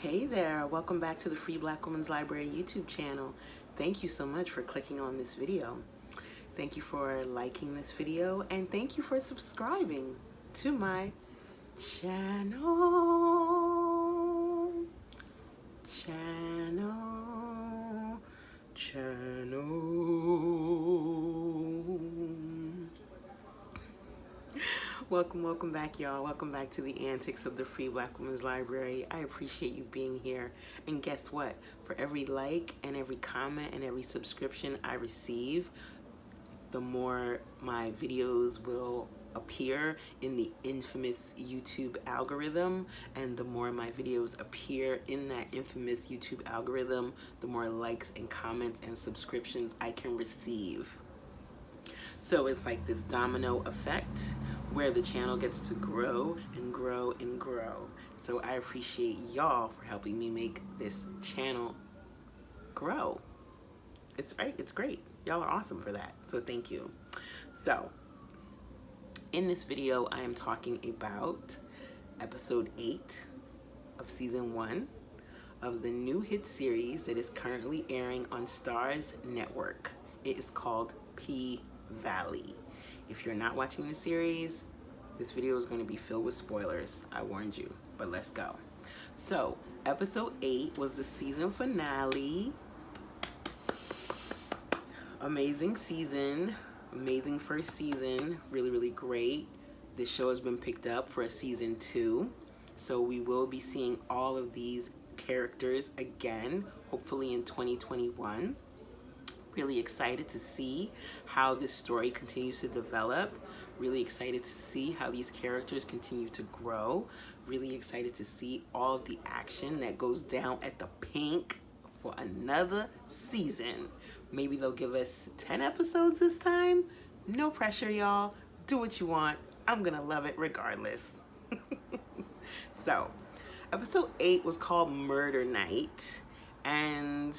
Hey there, welcome back to the Free Black Women's Library YouTube channel. Thank you so much for clicking on this video. Thank you for liking this video and thank you for subscribing to my channel. Welcome back, y'all. Welcome back to the antics of the Free Black Women's Library. I appreciate you being here. And guess what? For every like and every comment and every subscription I receive, the more my videos will appear in the infamous YouTube algorithm, and the more my videos appear in that infamous YouTube algorithm, the more likes and comments and subscriptions I can receive. So it's like this domino effect where the channel gets to grow and grow and grow. So I appreciate y'all for helping me make this channel grow. It's right, it's great. Y'all are awesome for that. So thank you. So in this video, I am talking about episode 8 of season 1 of the new hit series that is currently airing on Starz Network. It is called P-Valley. If you're not watching the series, this video is going to be filled with spoilers. I warned you, but let's go. So, episode 8 was the season finale. Amazing season, amazing first season, really, really great. This show has been picked up for a season 2, so we will be seeing all of these characters again, hopefully in 2021. Really excited to see how this story continues to develop. Really excited to see how these characters continue to grow. Really excited to see all of the action that goes down at the Pynk for another season. Maybe they'll give us 10 episodes this time. No pressure, y'all. Do what you want. I'm gonna love it regardless. So, episode 8 was called Murder Night. And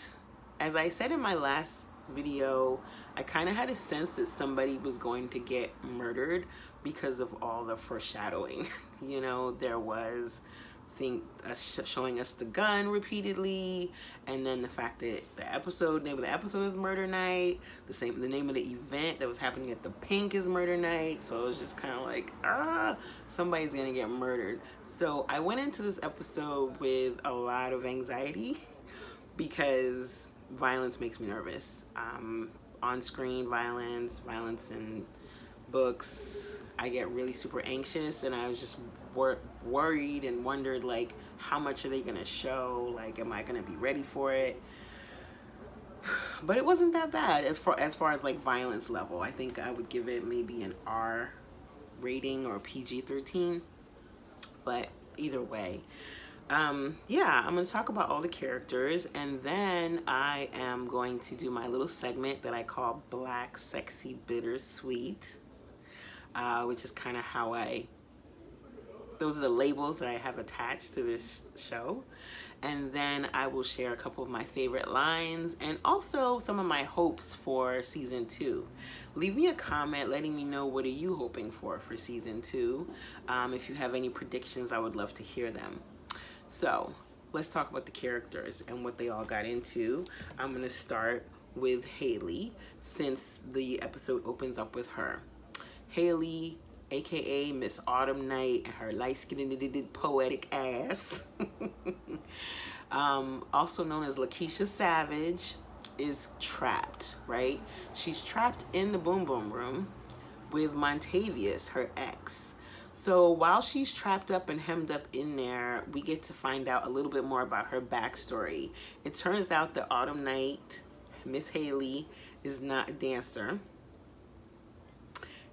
as I said in my last video, I kind of had a sense that somebody was going to get murdered because of all the foreshadowing. You know, there was showing us the gun repeatedly, and then the fact that the name of the episode is Murder Night, the name of the event that was happening at the Pynk is Murder Night. So it was just kind of like, somebody's gonna get murdered. So I went into this episode with a lot of anxiety because violence makes me nervous. On-screen violence in books, I get really super anxious, and I was just worried and wondered, like, how much are they gonna show? Like, am I gonna be ready for it? But it wasn't that bad as far as like violence level. I think I would give it maybe an R rating or PG-13, but either way. Yeah, I'm going to talk about all the characters, and then I am going to do my little segment that I call Black Sexy Bittersweet, which is kind of how those are the labels that I have attached to this show. And then I will share a couple of my favorite lines and also some of my hopes for season 2. Leave me a comment letting me know, what are you hoping for season 2? If you have any predictions, I would love to hear them. So let's talk about the characters and what they all got into. I'm going to start with Haley, since the episode opens up with her. Haley, aka Miss Autumn Night, and her light-skinned poetic ass, also known as Lakeisha Savage, is trapped, right? She's trapped in the Boom Boom Room with Montavious, her ex. So while she's trapped up and hemmed up in there, we get to find out a little bit more about her backstory. It turns out that Autumn Night, Miss Haley, is not a dancer.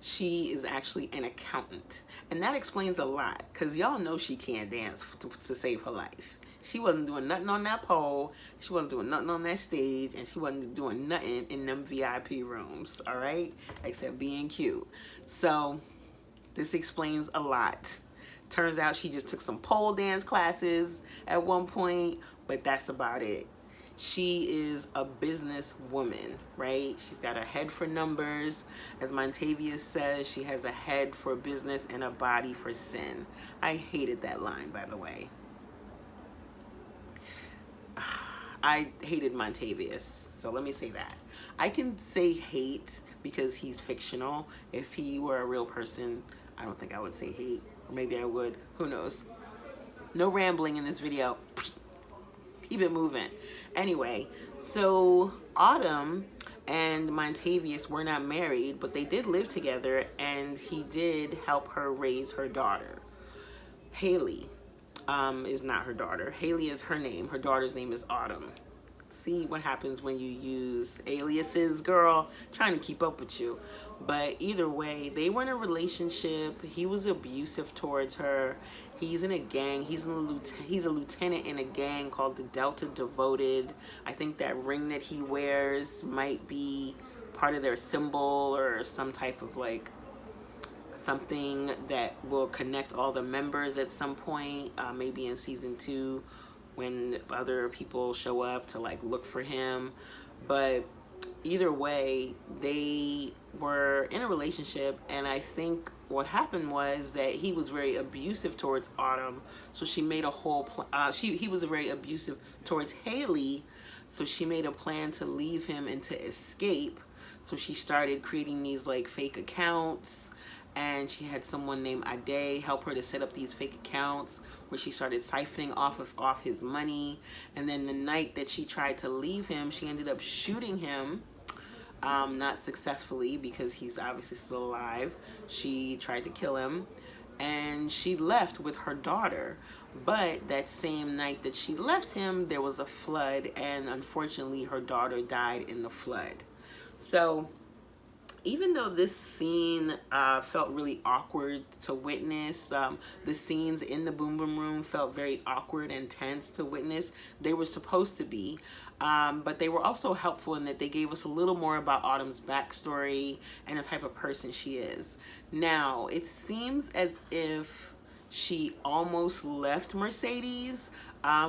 She is actually an accountant. And that explains a lot, because y'all know she can't dance to save her life. She wasn't doing nothing on that pole, she wasn't doing nothing on that stage, and she wasn't doing nothing in them VIP rooms, all right? Except being cute. So this explains a lot. Turns out she just took some pole dance classes at one point, but that's about it. She is a business woman, right? She's got a head for numbers. As Montavious says, she has a head for business and a body for sin. I hated that line, by the way. I hated Montavious, so let me say that. I can say hate because he's fictional. If he were a real person, I don't think I would say hate. Or maybe I would. Who knows? No rambling in this video. Keep it moving. Anyway, so Autumn and Montavious were not married, but they did live together, and he did help her raise her daughter. Haley is not her daughter. Haley is her name. Her daughter's name is Autumn. See what happens when you use aliases, girl. Trying to keep up with you. But either way, they were in a relationship. He was abusive towards her. He's in a gang. He's a lieutenant in a gang called the Delta Devoted. I think that ring that he wears might be part of their symbol or some type of like something that will connect all the members at some point, maybe in season 2 when other people show up to like look for him. But either way, they were in a relationship, and I think what happened was that he was very abusive towards Autumn, so she made a whole he was very abusive towards Haley, so she made a plan to leave him and to escape. So she started creating these like fake accounts, and she had someone named Ade help her to set up these fake accounts where she started siphoning off his money. And then the night that she tried to leave him, she ended up shooting him, not successfully because he's obviously still alive. She tried to kill him, and she left with her daughter. But that same night that she left him, there was a flood, and unfortunately her daughter died in the flood. So even though this scene felt really awkward to witness, the scenes in the Boom Boom Room felt very awkward and tense to witness. They were supposed to be, but they were also helpful in that they gave us a little more about Autumn's backstory and the type of person she is. Now, it seems as if she almost left Mercedes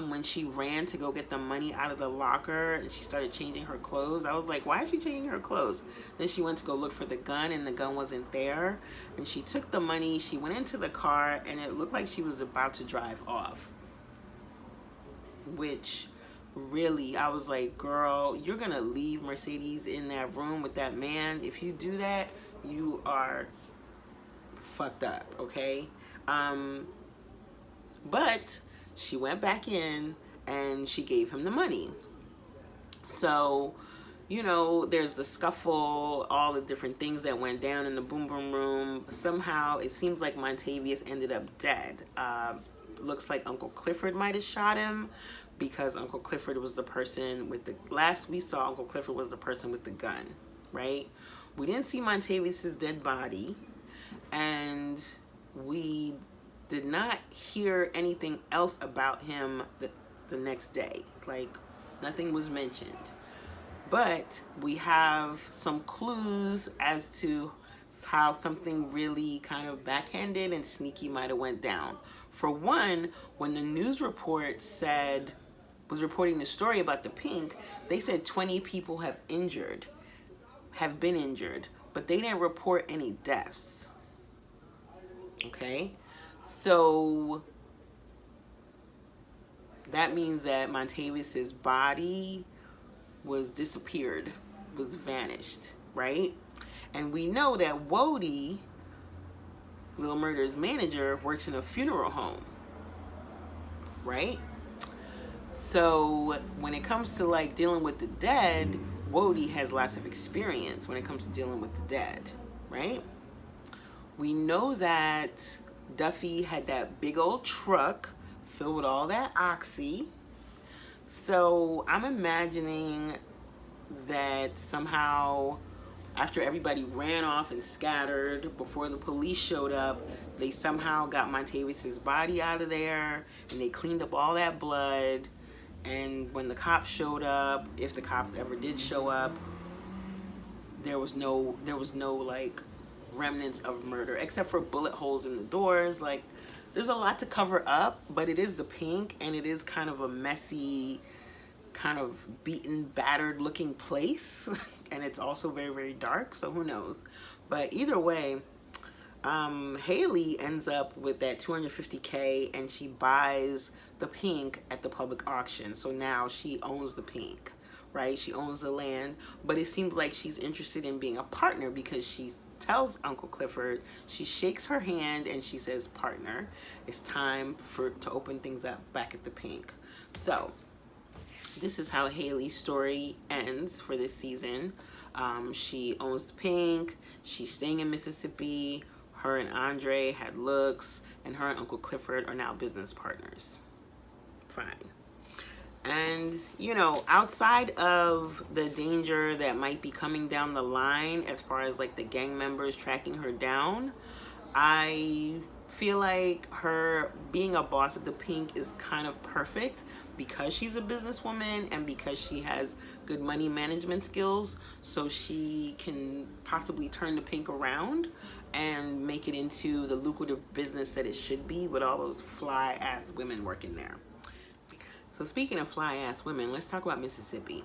when she ran to go get the money out of the locker, and she started changing her clothes. I was like, why is she changing her clothes? Then she went to go look for the gun, and the gun wasn't there. And she took the money, she went into the car, and it looked like she was about to drive off. Which really, I was like, girl, you're gonna leave Mercedes in that room with that man. If you do that, you are fucked up, okay? But she went back in and she gave him the money. So, you know, there's the scuffle, all the different things that went down in the Boom Boom Room. Somehow it seems like Montavious ended up dead. Looks like Uncle Clifford might have shot him, because Uncle Clifford was the person with the, last we saw, Uncle Clifford was the person with the gun, right? We didn't see Montavious's dead body, and we did not hear anything else about him the next day. Like, nothing was mentioned. But we have some clues as to how something really kind of backhanded and sneaky might have went down. For one, when the news report was reporting the story about the Pynk, they said 20 people have been injured, but they didn't report any deaths. Okay? So that means that Montavious's body was disappeared, was vanished, right? And we know that Wody, Lil Murda's manager, works in a funeral home, right? So when it comes to like dealing with the dead, Wody has lots of experience when it comes to dealing with the dead, right? We know that Duffy had that big old truck filled with all that oxy. So I'm imagining that somehow after everybody ran off and scattered before the police showed up, they somehow got Montavious's body out of there, and they cleaned up all that blood. And when the cops showed up, if the cops ever did show up, there was no like remnants of murder except for bullet holes in the doors. Like, there's a lot to cover up, but it is the Pynk, and it is kind of a messy, kind of beaten, battered looking place. And it's also very, very dark, so who knows. But either way, Haley ends up with that $250K, and she buys the Pynk at the public auction. So now she owns the Pynk, right? She owns the land, but it seems like she's interested in being a partner because she tells Uncle Clifford, she shakes her hand and she says, partner, it's time to open things up back at the Pynk. So this is how Haley's story ends for this season. She owns the Pynk, she's staying in Mississippi, her and Andre had looks, and her and Uncle Clifford are now business partners. Fine. And, you know, outside of the danger that might be coming down the line as far as like the gang members tracking her down, I feel like her being a boss at the Pynk is kind of perfect because she's a businesswoman and because she has good money management skills, so she can possibly turn the Pynk around and make it into the lucrative business that it should be with all those fly ass women working there. So speaking of fly ass women, let's talk about Mississippi.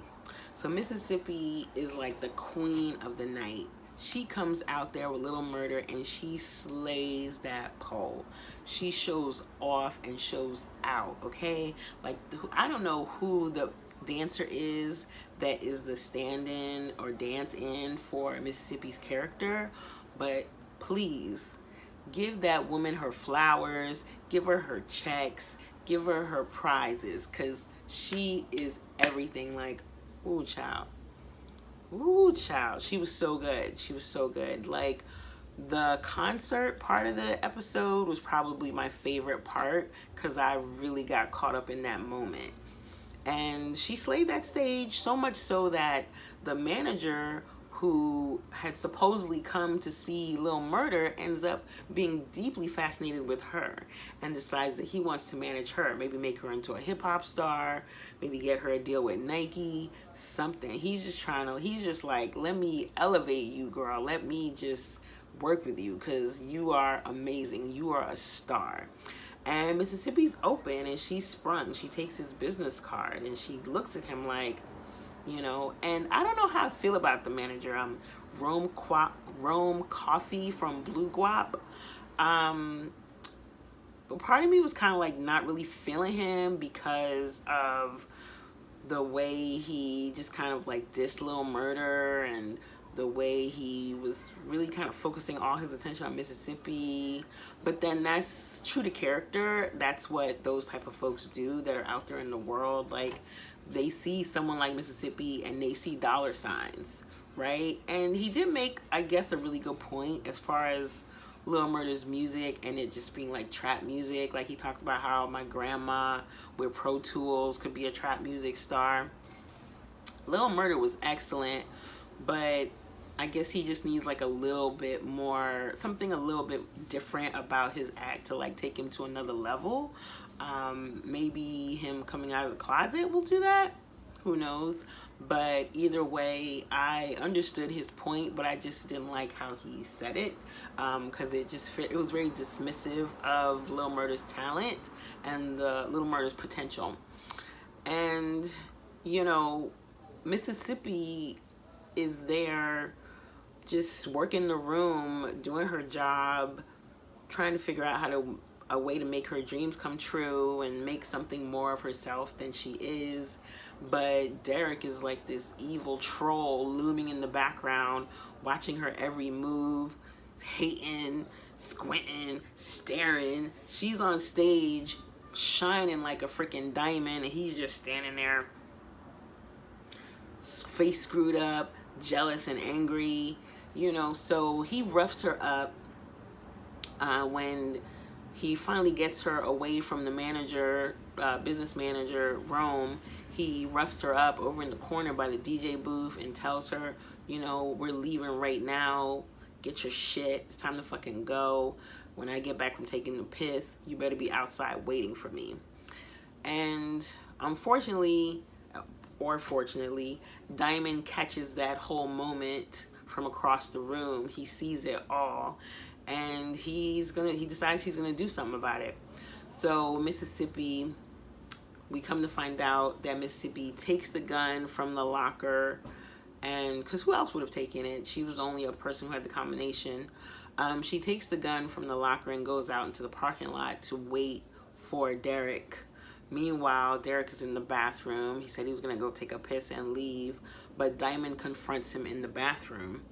So Mississippi is like the queen of the night. She comes out there with Lil Murda and she slays that pole. She shows off and shows out, okay? Like, I don't know who the dancer is that is the stand-in or dance-in for Mississippi's character, but please, give that woman her flowers, give her her checks, give her her prizes, because she is everything. Like, ooh, child. Ooh, child. She was so good. She was so good. Like, the concert part of the episode was probably my favorite part because I really got caught up in that moment. And she slayed that stage so much so that the manager who had supposedly come to see Lil Murda ends up being deeply fascinated with her and decides that he wants to manage her, maybe make her into a hip-hop star, maybe get her a deal with Nike, something. He's just like, let me elevate you, girl. Let me just work with you because you are amazing. You are a star. And Mississippi's open and she's sprung. She takes his business card and she looks at him like, you know, and I don't know how I feel about the manager. Rome Coffee from Blue Guap. But part of me was kind of like not really feeling him because of the way he just kind of like dissed Lil Murda and the way he was really kind of focusing all his attention on Mississippi. But then that's true to character. That's what those type of folks do that are out there in the world. Like, they see someone like Mississippi and they see dollar signs, right? And he did make, I guess, a really good point as far as Lil Murda's music and it just being like trap music. Like, he talked about how my grandma with Pro Tools could be a trap music star. Lil Murda was excellent, but I guess he just needs like a little bit more, something a little bit different about his act to like take him to another level. Maybe him coming out of the closet will do that. Who knows? But either way, I understood his point, but I just didn't like how he said it because it was very dismissive of Lil Murda's talent and Lil Murda's potential. And, you know, Mississippi is there just working the room, doing her job, trying to figure out a way to make her dreams come true and make something more of herself than she is. But Derek is like this evil troll looming in the background, watching her every move, hating, squinting, staring. She's on stage shining like a freaking diamond and he's just standing there, face screwed up, jealous and angry, you know. So he roughs her up when he finally gets her away from the manager, business manager, Rome. He roughs her up over in the corner by the DJ booth and tells her, you know, we're leaving right now. Get your shit. It's time to fucking go. When I get back from taking the piss, you better be outside waiting for me. And unfortunately, or fortunately, Diamond catches that whole moment from across the room. He sees it all. And he decides he's gonna do something about it. So Mississippi, we come to find out that Mississippi takes the gun from the locker, and because who else would have taken it? She was only a person who had the combination. She takes the gun from the locker and goes out into the parking lot to wait for Derek. Meanwhile, Derek is in the bathroom. He said he was going to go take a piss and leave, but Diamond confronts him in the bathroom,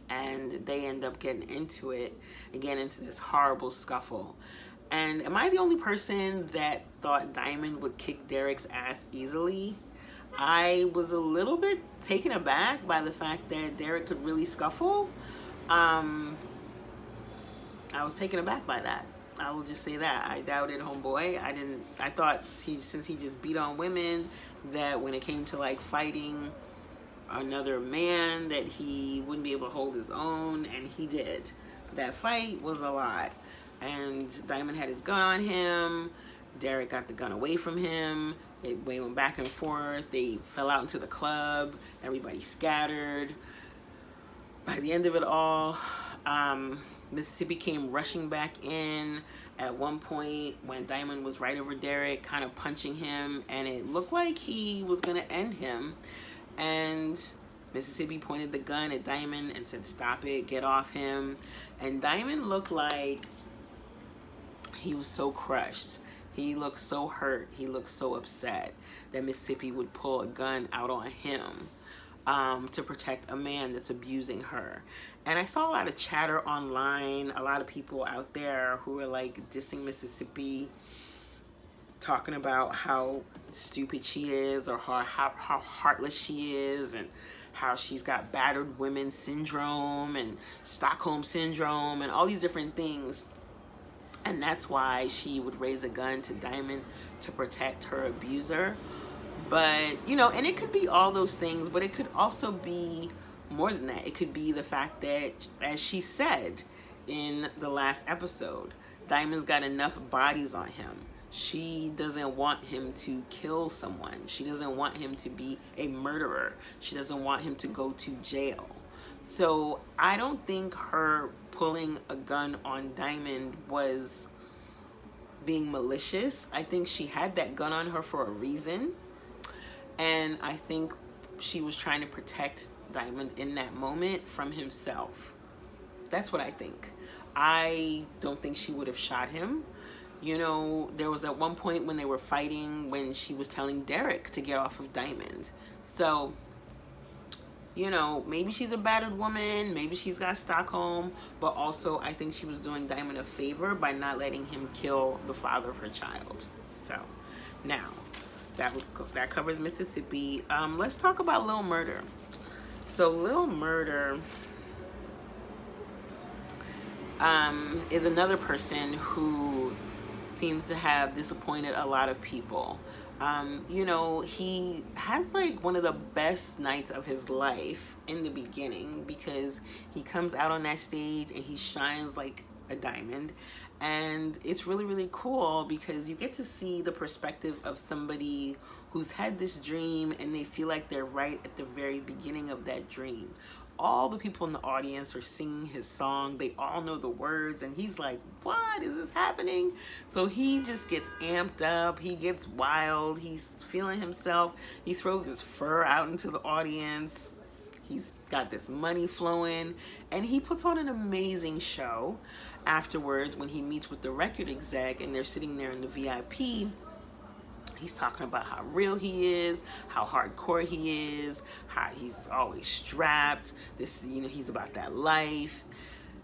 and they end up getting into it and getting into this horrible scuffle. And am I the only person that thought Diamond would kick Derek's ass easily? I was a little bit taken aback by the fact that Derek could really scuffle. I was taken aback by that. I will just say that. I doubted homeboy. I thought since he just beat on women, that when it came to like fighting another man, that he wouldn't be able to hold his own, and he did. That fight was a lot. And Diamond had his gun on him. Derek got the gun away from him. They went back and forth. They fell out into the club. Everybody scattered. By the end of it all, Mississippi came rushing back in at one point when Diamond was right over Derek, kind of punching him, and it looked like he was going to end him. And Mississippi pointed the gun at Diamond and said, "Stop it, get off him." And Diamond looked like he was so crushed. He looked so hurt. He looked so upset that Mississippi would pull a gun out on him to protect a man that's abusing her. And I saw a lot of chatter online, a lot of people out there who were like dissing Mississippi, talking about how stupid she is, or how heartless she is, and how she's got battered women syndrome and Stockholm syndrome and all these different things. And that's why she would raise a gun to Diamond to protect her abuser. But, you know, and it could be all those things, but it could also be more than that. It could be the fact that, as she said in the last episode, Diamond's got enough bodies on him. She doesn't want him to kill someone. She doesn't want him to be a murderer. She doesn't want him to go to jail. So I don't think her pulling a gun on Diamond was being malicious. I think she had that gun on her for a reason. And I think she was trying to protect Diamond in that moment from himself. That's what I think. I don't think she would have shot him. You know, there was at one point when they were fighting when she was telling Derek to get off of Diamond. So, you know, maybe she's a battered woman, maybe she's got Stockholm, but also I think she was doing Diamond a favor by not letting him kill the father of her child. So, now, that covers Mississippi. Let's talk about Lil Murda. So, Lil Murda is another person who seems to have disappointed a lot of people. You know, he has like one of the best nights of his life in the beginning, because he comes out on that stage and he shines like a diamond. And it's really, really cool because you get to see the perspective of somebody who's had this dream and they feel like they're right at the very beginning of that dream. All the people in the audience are singing his song. They all know the words, and he's like, what is this happening? So he just gets amped up. He gets wild. He's feeling himself. He throws his fur out into the audience. He's got this money flowing, and he puts on an amazing show. Afterwards, when he meets with the record exec and they're sitting there in the VIP, he's talking about how real he is, how hardcore he is, how he's always strapped. This, you know, he's about that life.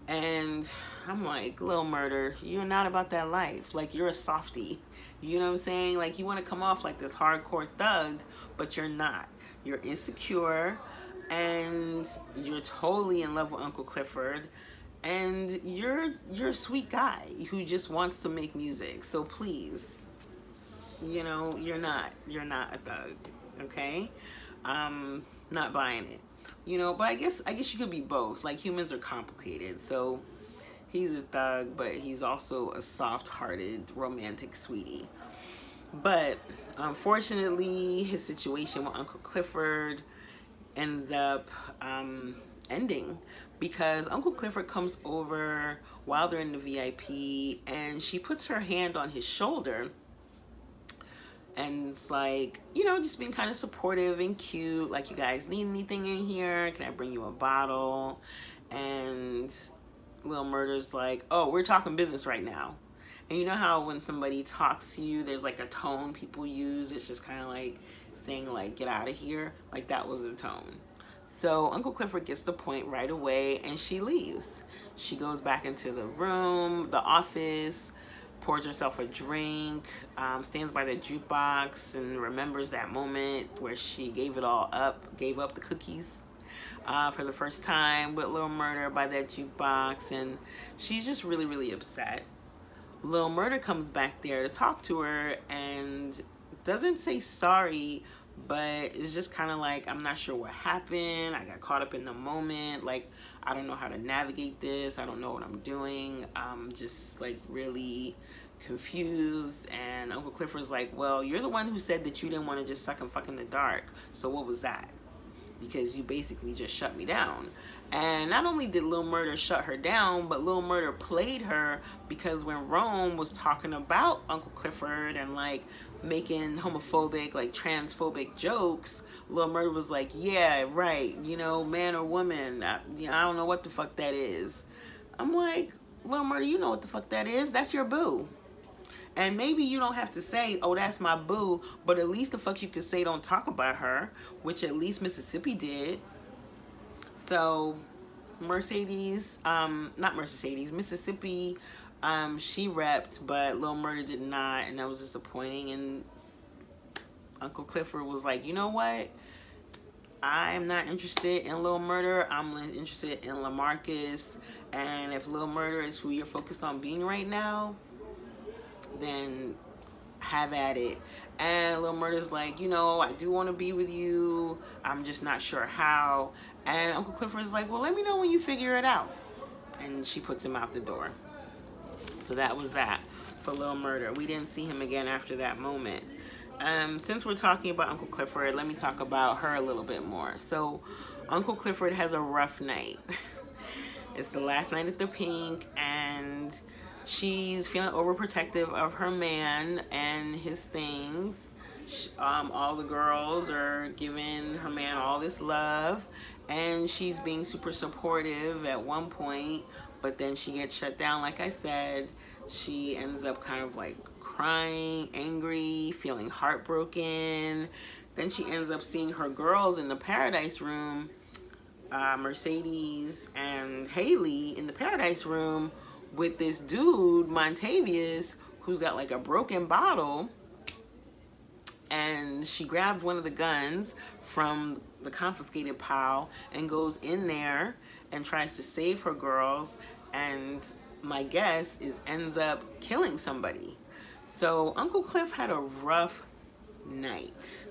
And I'm like, Lil Murda, you're not about that life. Like, you're a softie. You know what I'm saying? Like, you want to come off like this hardcore thug, but you're not. You're insecure, and you're totally in love with Uncle Clifford. And you're a sweet guy who just wants to make music. So please, you know, you're not a thug, okay? Not buying it, you know. But I guess you could be both. Like, humans are complicated. So he's a thug, but he's also a soft-hearted romantic sweetie. But unfortunately, his situation with Uncle Clifford ends up ending, because Uncle Clifford comes over while they're in the VIP, and she puts her hand on his shoulder. And it's like, you know, just being kind of supportive and cute. Like, you guys need anything in here? Can I bring you a bottle? And Lil Murda's like, oh, we're talking business right now. And you know how when somebody talks to you, there's like a tone people use. It's just kind of like saying like, get out of here. Like that was the tone. So Uncle Clifford gets the point right away and she leaves. She goes back into the room, the office, pours herself a drink, stands by the jukebox and remembers that moment where she gave it all up, gave up the cookies for the first time with Lil Murda by that jukebox, and she's just really, really upset. Lil Murda comes back there to talk to her and doesn't say sorry, but it's just kind of like, I'm not sure what happened. I got caught up in the moment. Like, I don't know how to navigate this. I don't know what I'm doing. I'm just like really confused. And Uncle Clifford's like, well, you're the one who said that you didn't want to just suck and fuck in the dark. So what was that? Because you basically just shut me down. And not only did Lil Murda shut her down, but Lil Murda played her because when Rome was talking about Uncle Clifford and like making homophobic, like transphobic jokes, Lil Murda was like, yeah, right, you know, man or woman, I don't know what the fuck that is. I'm like, Lil Murda, you know what the fuck that is. That's your boo. And maybe you don't have to say, oh, that's my boo, but at least the fuck you could say don't talk about her, which at least Mississippi did. So Mississippi, she repped, but Lil Murda did not, and that was disappointing. And Uncle Clifford was like, you know what? I'm not interested in Lil Murda. I'm interested in LaMarcus. And if Lil Murda is who you're focused on being right now, then have at it. And Lil Murda's like, you know, I do want to be with you. I'm just not sure how. And Uncle Clifford's like, well, let me know when you figure it out. And she puts him out the door. So that was that for Lil Murda. We didn't see him again after that moment. Since we're talking about Uncle Clifford, let me talk about her a little bit more. So Uncle Clifford has a rough night. It's the last night at the Pynk, and she's feeling overprotective of her man and his things. All the girls are giving her man all this love, and she's being super supportive at one point, but then she gets shut down. Like I said, she ends up kind of like crying, angry, feeling heartbroken. Then she ends up seeing her girls in the Paradise Room, Mercedes and Haley in the Paradise Room, with this dude, Montavious, who's got like a broken bottle. And she grabs one of the guns from the confiscated pile and goes in there and tries to save her girls. And my guess is ends up killing somebody. So Uncle Cliff had a rough night.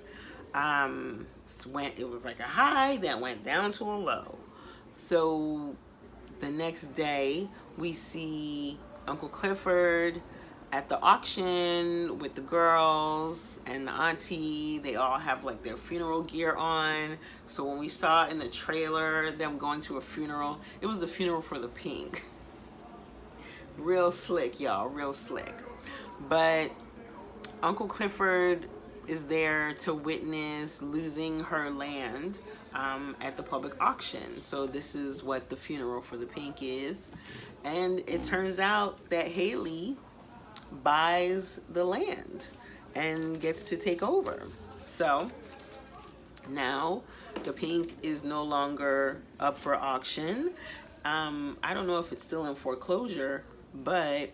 It was like a high that went down to a low. So the next day, we see Uncle Clifford at the auction with the girls and the auntie. They all have like their funeral gear on. So when we saw in the trailer them going to a funeral, it was the funeral for the Pynk. Real slick, y'all, real slick. But Uncle Clifford is there to witness losing her land at the public auction. So this is what the funeral for the Pynk is. And it turns out that Haley buys the land and gets to take over. So now the Pynk is no longer up for auction. I don't know if it's still in foreclosure, but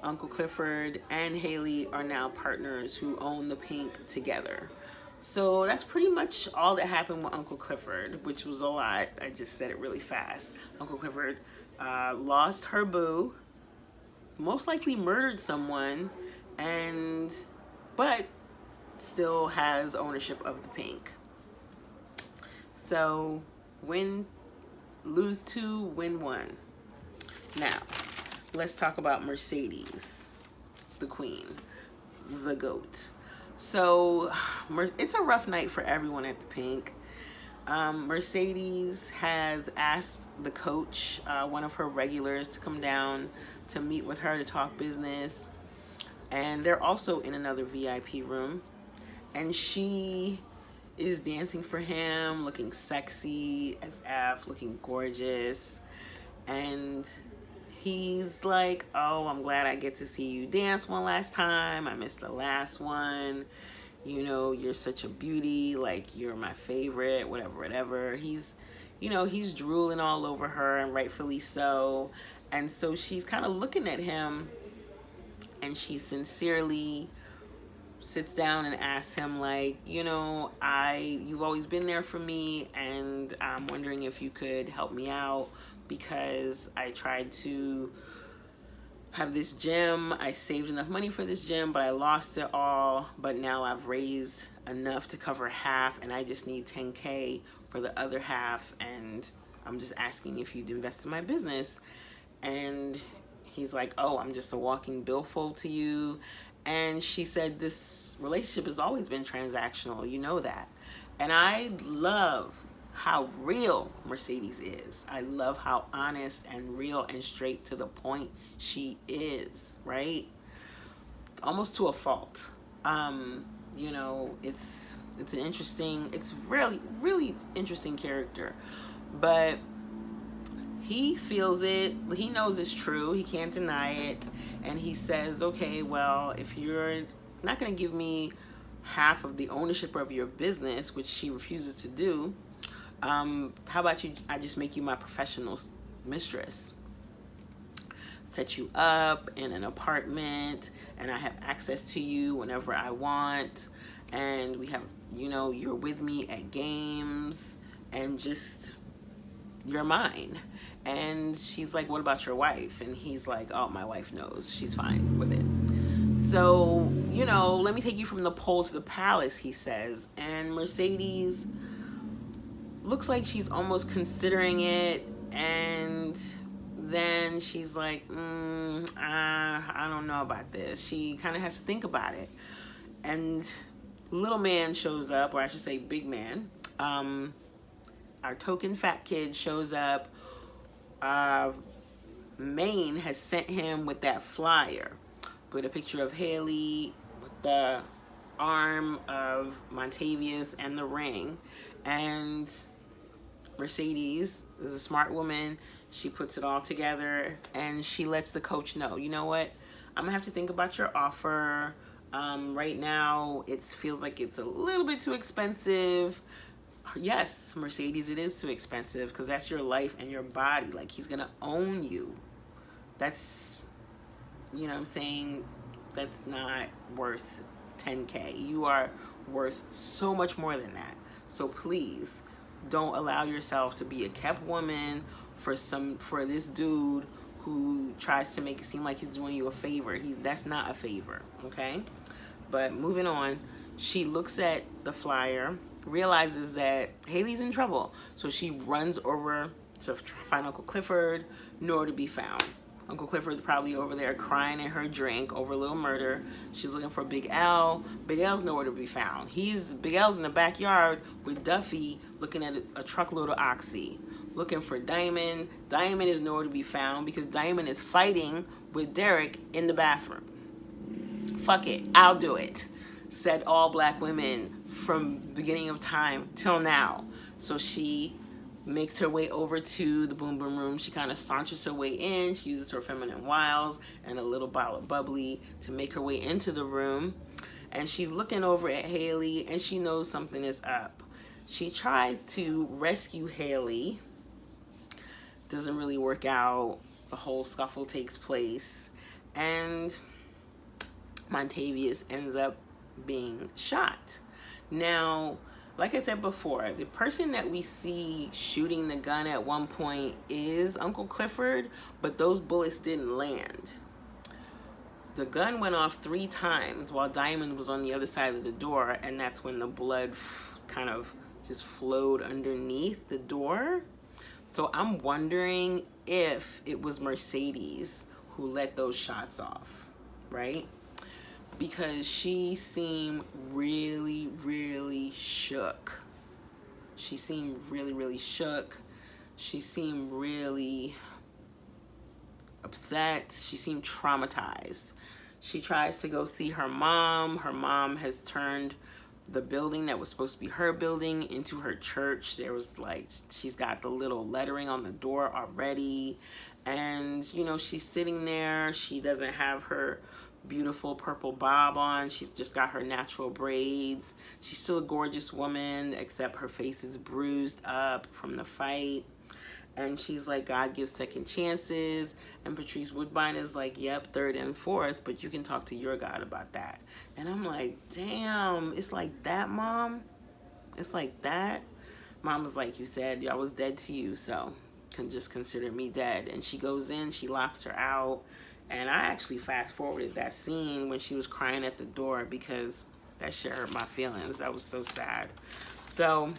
Uncle Clifford and Haley are now partners who own the Pynk together. So that's pretty much all that happened with Uncle Clifford, which was a lot. I just said it really fast. Uncle Clifford lost her boo, most likely murdered someone, but still has ownership of the Pynk. So lose 2, win 1. Now, let's talk about Mercedes, the queen, the GOAT. So it's a rough night for everyone at the Pynk. Mercedes has asked the coach, one of her regulars, to come down to meet with her to talk business. And they're also in another VIP room. And she is dancing for him, looking sexy as F, looking gorgeous. And he's like, oh, I'm glad I get to see you dance one last time. I missed the last one. You know, you're such a beauty. Like, you're my favorite, whatever, whatever. He's, you know, he's drooling all over her, and rightfully so. And so she's kind of looking at him, and she sincerely sits down and asks him, like, you know, you've always been there for me, and I'm wondering if you could help me out, because I tried to have this gym. I saved enough money for this gym, but I lost it all. But now I've raised enough to cover half, and I just need 10K for the other half, and I'm just asking if you'd invest in my business. And he's like, oh, I'm just a walking billfold to you. And she said, this relationship has always been transactional. You know that. And I love how real Mercedes is. I love how honest and real and straight to the point she is, right? Almost to a fault. You know, it's an interesting, it's really interesting character. But he feels it. He knows it's true. He can't deny it. And he says, okay, well, if you're not going to give me half of the ownership of your business, which she refuses to do, how about I just make you my professional mistress? Set you up in an apartment, and I have access to you whenever I want. And we have, you know, you're with me at games, and just, you're mine. And she's like, what about your wife? And he's like, oh, my wife knows. She's fine with it. So, you know, let me take you from the pole to the palace, he says. And Mercedes looks like she's almost considering it. And then she's like, I don't know about this. She kind of has to think about it. And little man shows up, or I should say big man. Our token fat kid shows up. Maine has sent him with that flyer with a picture of Haley with the arm of Montavious and the ring. And Mercedes is a smart woman. She puts it all together, and she lets the coach know, you know what, I'm gonna have to think about your offer. Right now it feels like it's a little bit too expensive. Yes, Mercedes, it is too expensive, because that's your life and your body. Like, he's gonna own you. That's, you know what I'm saying, that's not worth 10K. You are worth so much more than that. So please don't allow yourself to be a kept woman for this dude who tries to make it seem like he's doing you a favor. That's not a favor, okay? But moving on, she looks at the flyer, realizes that Haley's in trouble. So she runs over to find Uncle Clifford, nowhere to be found. Uncle Clifford's probably over there crying in her drink over Lil Murda. She's looking for Big L. Big L's nowhere to be found. Big L's in the backyard with Duffy looking at a truckload of Oxy. Looking for Diamond. Diamond is nowhere to be found because Diamond is fighting with Derek in the bathroom. Fuck it, I'll do it, said all black women from the beginning of time till now. So she makes her way over to the boom boom room. She kind of saunters her way in. She uses her feminine wiles and a little bottle of bubbly to make her way into the room. And she's looking over at Haley, and she knows something is up. She tries to rescue Haley. Doesn't really work out. The whole scuffle takes place, and Montavious ends up being shot. Now, like I said before, the person that we see shooting the gun at one point is Uncle Clifford, but those bullets didn't land. The gun went off 3 times while Diamond was on the other side of the door, and that's when the blood kind of just flowed underneath the door. So I'm wondering if it was Mercedes who let those shots off, right? Because she seemed really, really shook. She seemed really, really shook. She seemed really upset. She seemed traumatized. She tries to go see her mom. Her mom has turned the building that was supposed to be her building into her church. There was like, she's got the little lettering on the door already. And, you know, she's sitting there. She doesn't have her beautiful purple bob on. She's just got her natural braids. She's still a gorgeous woman, except her face is bruised up from the fight. And she's like, God gives second chances. And Patrice Woodbine is like, yep, third and fourth, but you can talk to your God about that. And I'm like, damn, it's like that, Mom? It's like that? Mom was like, you said I was dead to you, so can just consider me dead. And she goes in, she locks her out. And I actually fast forwarded that scene when she was crying at the door because that shit hurt my feelings. That was so sad. So,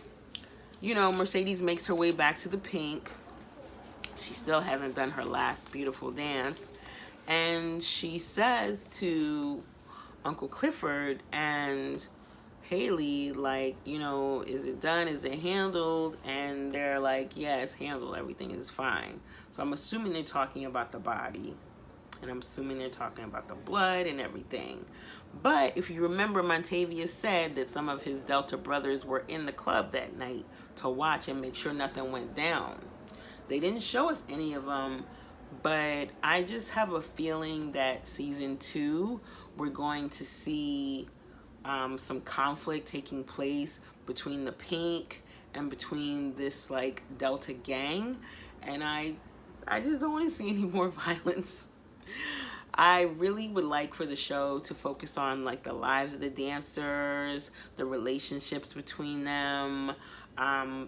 you know, Mercedes makes her way back to the Pynk. She still hasn't done her last beautiful dance. And she says to Uncle Clifford and Haley, like, you know, is it done? Is it handled? And they're like, yeah, it's handled. Everything is fine. So I'm assuming they're talking about the body. And I'm assuming they're talking about the blood and everything. But if you remember, Montavious said that some of his Delta brothers were in the club that night to watch and make sure nothing went down. They didn't show us any of them, but I just have a feeling that season 2, we're going to see some conflict taking place between the Pynk and between this like Delta gang. And I just don't want to see any more violence. I really would like for the show to focus on like the lives of the dancers, the relationships between them,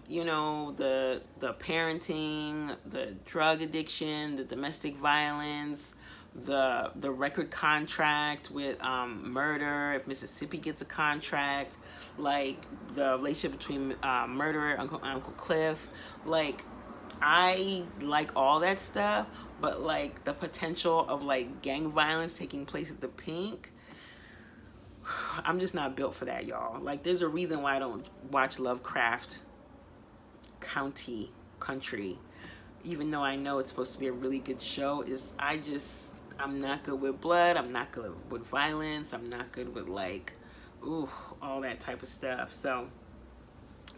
you know, the parenting, the drug addiction, the domestic violence, the record contract with Murda, if Mississippi gets a contract, like the relationship between Murda and Uncle Cliff. Like, I like all that stuff, but like the potential of like gang violence taking place at the Pynk, I'm just not built for that, y'all. Like, there's a reason why I don't watch Lovecraft Country, even though I know it's supposed to be a really good show. I'm not good with blood. I'm not good with violence. I'm not good with like, all that type of stuff. So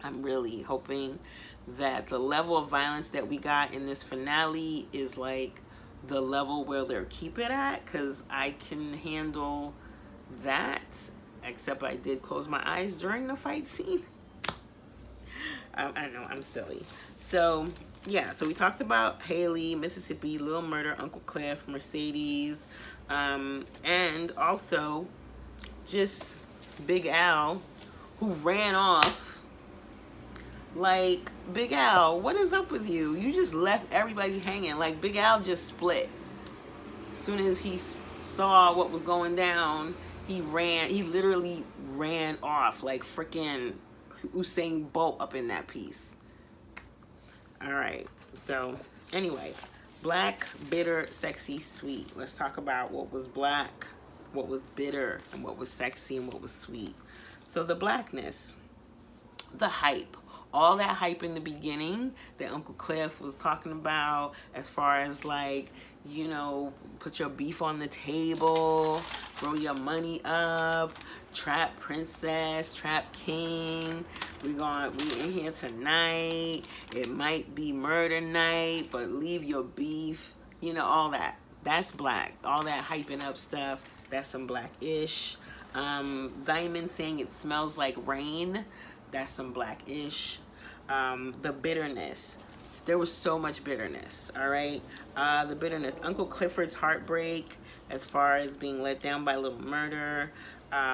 I'm really hoping that the level of violence that we got in this finale is like the level where they'll keep it at, because I can handle that, except I did close my eyes during the fight scene. I know, I'm silly. So yeah, so we talked about Haley, Mississippi, Lil Murda, Uncle Cliff, Mercedes, and also just Big Al, who ran off. Like, Big Al, what is up with you? You just left everybody hanging. Like, Big Al just split. As soon as he saw what was going down, he literally ran off like freaking Usain Bolt up in that piece. All right, so anyway, black, bitter, sexy, sweet. Let's talk about what was black, what was bitter, and what was sexy and what was sweet. So the blackness, the hype. All that hype in the beginning that Uncle Cliff was talking about, as far as like, you know, put your beef on the table, throw your money up, trap princess, trap king, we in here tonight, it might be murder night, but leave your beef, you know, all that. That's black. All that hyping up stuff, that's some black-ish. Diamond saying it smells like rain, that's some black-ish. The bitterness, there was so much bitterness. All right, the bitterness, Uncle Clifford's heartbreak as far as being let down by Lil Murda,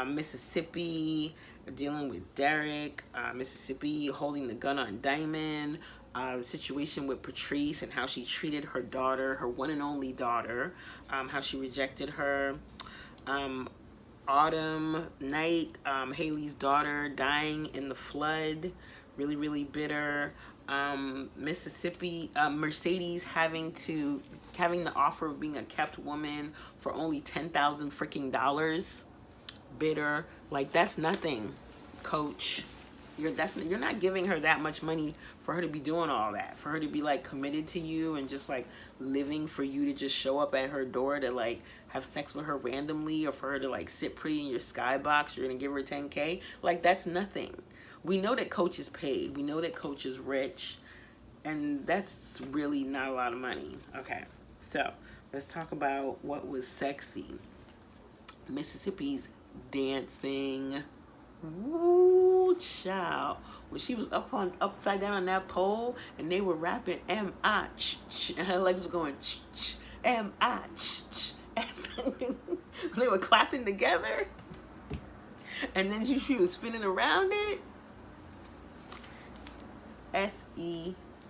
Mississippi dealing with Derek, Mississippi holding the gun on Diamond, the situation with Patrice and how she treated her daughter, her one and only daughter, how she rejected her. Autumn Night, Haley's daughter dying in the flood, really, really bitter. Mississippi, Mercedes having the offer of being a kept woman for only $10,000 freaking dollars, bitter. Like, that's nothing, coach. You're not giving her that much money for her to be doing all that, for her to be like committed to you and just like living for you to just show up at her door to like have sex with her randomly, or for her to like sit pretty in your skybox, you're gonna give her 10K. Like, that's nothing. We know that Coach is paid. We know that Coach is rich. And that's really not a lot of money. Okay, so let's talk about what was sexy. Mississippi's dancing. Woo, child. When she was upside down on that pole and they were rapping M-I, and her legs were going M-I, they were clapping together. And then she was spinning around it.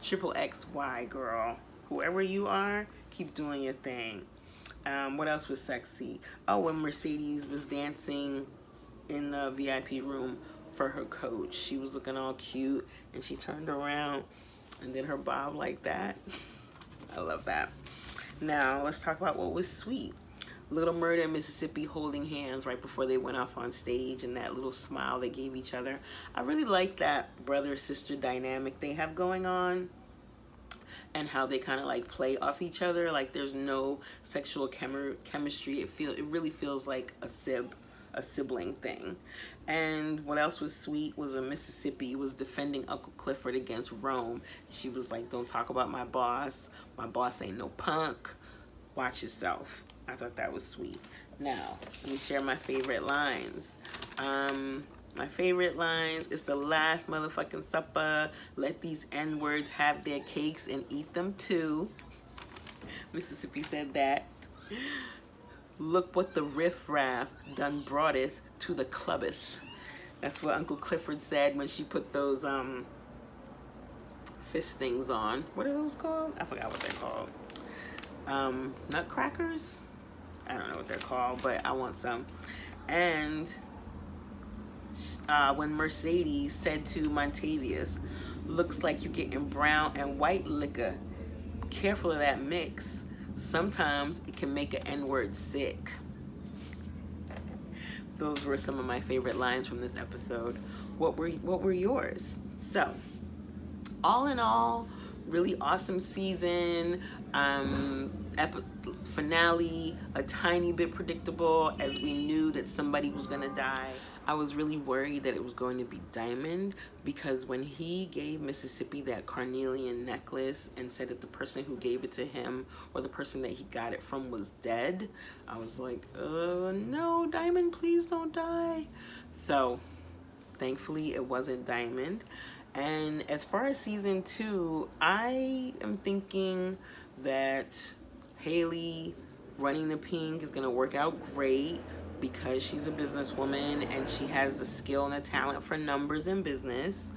SEXXY, girl. Whoever you are, keep doing your thing. What else was sexy? Oh, when Mercedes was dancing in the VIP room for her coach. She was looking all cute, and she turned around and did her bob like that. I love that. Now, let's talk about what was sweet. Lil Murda and Mississippi holding hands right before they went off on stage, and that little smile they gave each other. I really like that brother-sister dynamic they have going on, and how they kind of like play off each other. Like, there's no sexual chemistry. It really feels like a sibling thing. And what else was sweet was when Mississippi was defending Uncle Clifford against Rome. She was like, don't talk about my boss. My boss ain't no punk. Watch yourself. I thought that was sweet. Now, let me share my favorite lines. My favorite lines is the last motherfucking supper. Let these N-words have their cakes and eat them too. Mississippi said that. Look what the riff raff done broughteth to the clubbeth. That's what Uncle Clifford said when she put those fist things on. What are those called? I forgot what they're called. Nutcrackers? I don't know what they're called, but I want some. And when Mercedes said to Montavious, looks like you're getting brown and white liquor. Careful of that mix. Sometimes it can make an N-word sick. Those were some of my favorite lines from this episode. What were yours? So, all in all, really awesome season. Finale, a tiny bit predictable, as we knew that somebody was gonna die. I was really worried that it was going to be Diamond, because when he gave Mississippi that carnelian necklace and said that the person who gave it to him, or the person that he got it from, was dead, I was like, no, Diamond, please don't die. So thankfully it wasn't Diamond. And as far as season 2, I am thinking that Haley running the Pynk is gonna work out great, because she's a businesswoman and she has the skill and the talent for numbers in business.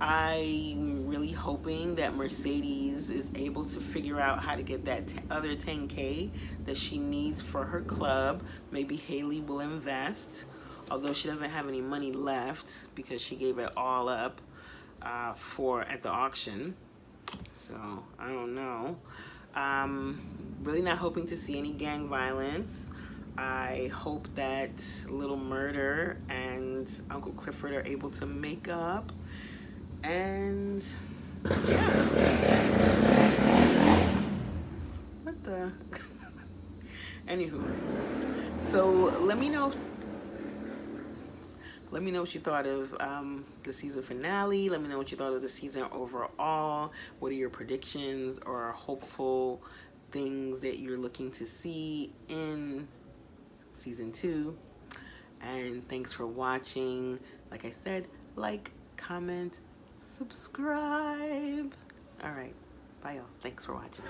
I'm really hoping that Mercedes is able to figure out how to get that other 10K that she needs for her club. Maybe Haley will invest, although she doesn't have any money left because she gave it all up at the auction. So I don't know. Really not hoping to see any gang violence. I hope that Lil Murda and Uncle Clifford are able to make up. And yeah. What the? Anywho. So let me know what you thought of the season finale. Let me know what you thought of the season overall. What are your predictions or hopeful things that you're looking to see in season 2? And thanks for watching. Like I said, like, comment, subscribe. All right, bye y'all. Thanks for watching.